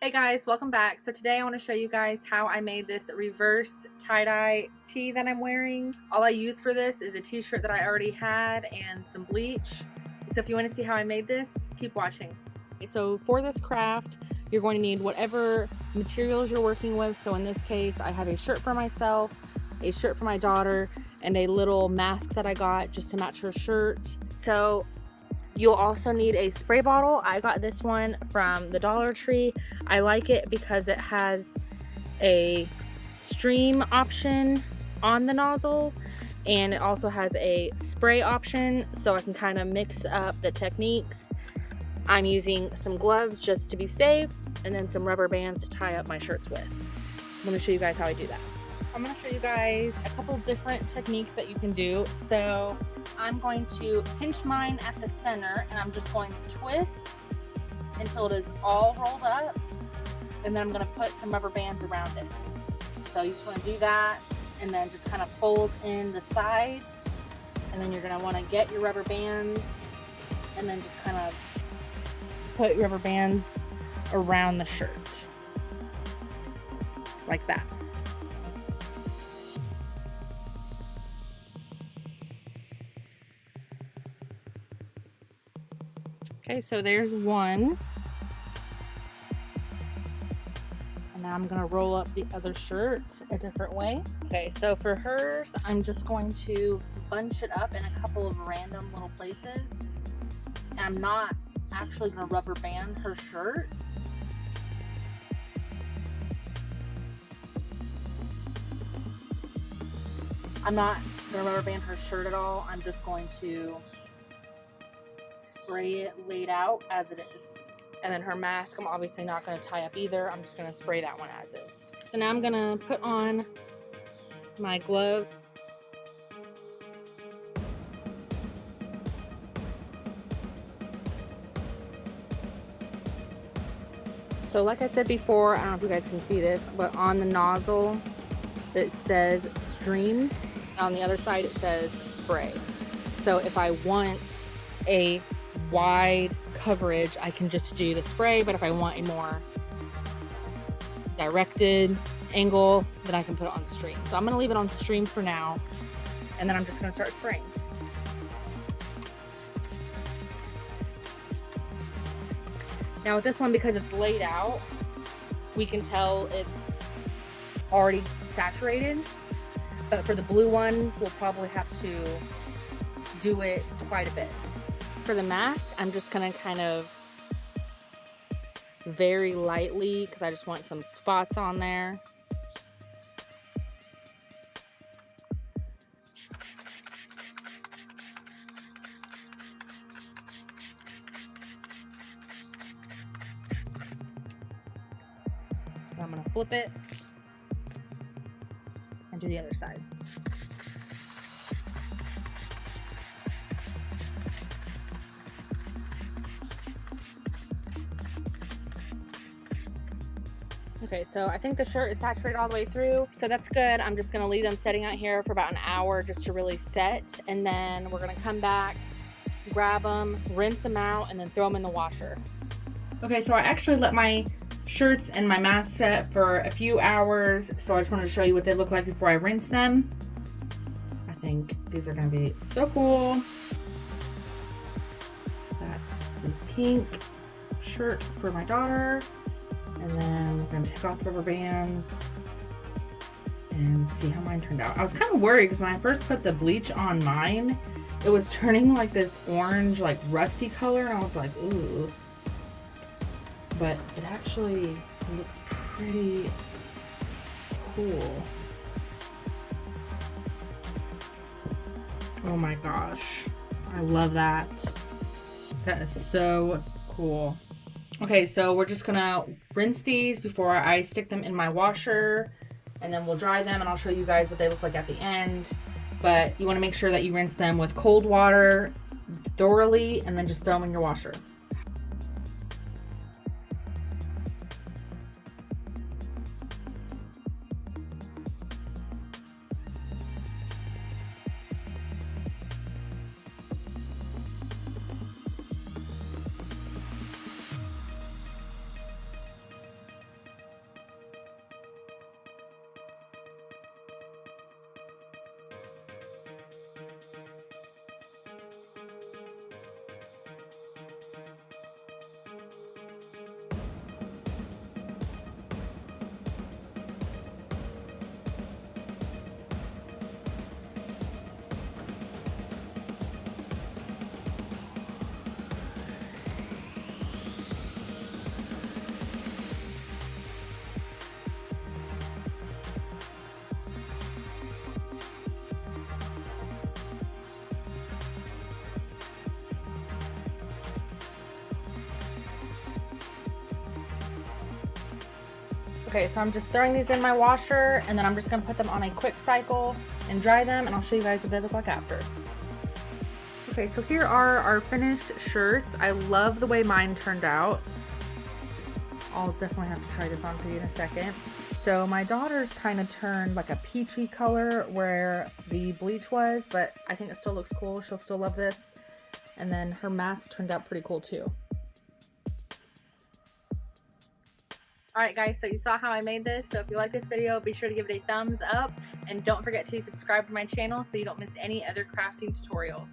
Hey guys, welcome back. So today I want to show you guys how I made this reverse tie-dye tee that I'm wearing. All I used for this is a t-shirt that I already had and some bleach. So if you want to see how I made this, keep watching. So for this craft, you're going to need whatever materials you're working with. So in this case, I have a shirt for myself, a shirt for my daughter, and a little mask that I got just to match her shirt. So you'll also need a spray bottle. I got this one from the Dollar Tree. I like it because it has a stream option on the nozzle, and it also has a spray option, so I can kind of mix up the techniques. I'm using some gloves just to be safe, and then some rubber bands to tie up my shirts with. I'm going to show you guys how I do that. I'm going to show you guys a couple different techniques that you can do. So I'm going to pinch mine at the center, and I'm just going to twist until it is all rolled up, and then I'm going to put some rubber bands around it. So you just want to do that, and then just kind of fold in the sides, and then you're going to want to get your rubber bands, and then just kind of put rubber bands around the shirt like that. Okay, so there's one. And now I'm gonna roll up the other shirt a different way. Okay, so for hers, I'm just going to bunch it up in a couple of random little places. And I'm not actually gonna rubber band her shirt. I'm not gonna rubber band her shirt at all. I'm just going to spray it laid out as it is. And then her mask, I'm obviously not going to tie up either. I'm just going to spray that one as is. So now I'm going to put on my glove. So like I said before, I don't know if you guys can see this, but on the nozzle it says stream. On the other side it says spray. So if I want a wide coverage, I can just do the spray, but if I want a more directed angle, then I can put it on stream. So I'm going to leave it on stream for now, and then I'm just going to start spraying. Now with this one, because it's laid out, we can tell it's already saturated, but for the blue one, we'll probably have to do it quite a bit. For the mask, I'm just gonna kind of very lightly, because I just want some spots on there. So I'm gonna flip it and do the other side. Okay, so I think the shirt is saturated all the way through, so that's good. I'm just gonna leave them setting out here for about an hour just to really set, and then we're gonna come back, grab them, rinse them out, and then throw them in the washer. Okay, so I actually let my shirts and my mask set for a few hours, so I just wanted to show you what they look like before I rinse them. I think these are gonna be so cool. That's the pink shirt for my daughter. And then we're gonna take off the rubber bands and see how mine turned out. I was kind of worried because when I first put the bleach on mine, it was turning like this orange, like rusty color, and I was like, ooh. But it actually looks pretty cool. Oh my gosh, I love that. That is so cool. Okay, so we're just gonna rinse these before I stick them in my washer, and then we'll dry them, and I'll show you guys what they look like at the end. But you wanna make sure that you rinse them with cold water thoroughly, and then just throw them in your washer. Okay, so I'm just throwing these in my washer, and then I'm just gonna put them on a quick cycle and dry them, and I'll show you guys what they look like after. Okay, so here are our finished shirts. I love the way mine turned out. I'll definitely have to try this on for you in a second. So my daughter's kind of turned like a peachy color where the bleach was, but I think it still looks cool. She'll still love this. And then her mask turned out pretty cool too. Alright guys, so you saw how I made this. So if you like this video, be sure to give it a thumbs up. And don't forget to subscribe to my channel so you don't miss any other crafting tutorials.